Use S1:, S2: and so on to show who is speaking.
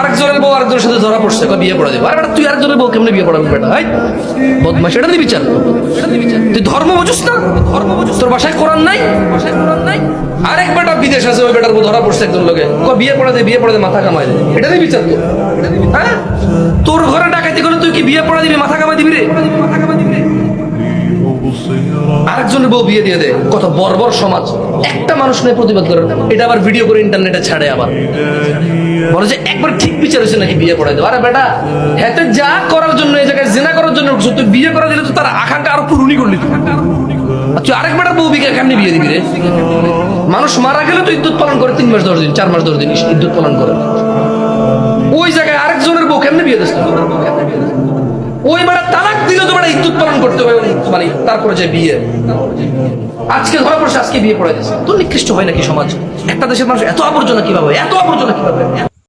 S1: আরেকজনের বউ আরেকজনের সাথে ধরা পড়ছে, বিয়ে পড়া দেবো। আরে বেটা তুই আরেকজনের বউ কেমনে বিয়ে পড়াবি বেটা? হাই বদমাশ, এটা দিয়ে বিচার? তুই ধর্ম বুঝিস না? তোর বাসায় কোরআন নাই? আরেক বেটা বিদেশ আছে, ওই বেটার বউ ধরা পড়ছে একজন লোকে, বিয়ে পড়া দে, বিয়ে পড়া দে, মাথা কামাই দে। এটা দিয়ে বিচার তো? হ্যাঁ, তোর ঘরে ডাকাতি করলে তুই কি বিয়ে পড়া দিবি, মাথা কামাই দিবি রে? আরেকজনের বউ বিয়ে দিয়ে দে। কত বর্বর সমাজ! একটা মানুষ নেই প্রতিবাদ করে, এটা আবার ভিডিও করে ইন্টারনেটে ছাড়ে, আবার বলে যে একবার ঠিক বিচার হয়েছে নাকি বিয়ে পড়াই দেবো। আরে বেটা, হেতে যা করার জন্য, এই জায়গায় জেনা করার জন্য তুই বিয়ে করা দিলে তো তার আকাঙ্ক্ষা আরো পূরণই করলি তুই। আরেক বেটার বউ বিকে কেমনি বিয়ে দিবি রে? মানুষ মারা গেলে তো ইদ্যুৎ পালন করে 3 মাস 10 দিন, 4 মাস 10 দিন ইদ্যুৎ পালন করে। ওই জায়গায় আরেকজনের বউ কেমনে বিয়ে দিস? ওই বেটা তালাক দিলে তো বেটা ইদ্যুৎ পালন করতে হবে, মানে তারপরে যে বিয়ে। আজকে ধরা পড়ছে, আজকে বিয়ে পড়াই দিচ্ছে। তো নিকৃষ্ট হয় নাকি সমাজ? একটা দেশের মানুষ এত আবর্জনা কিভাবে, এত আবর্জনা কিভাবে?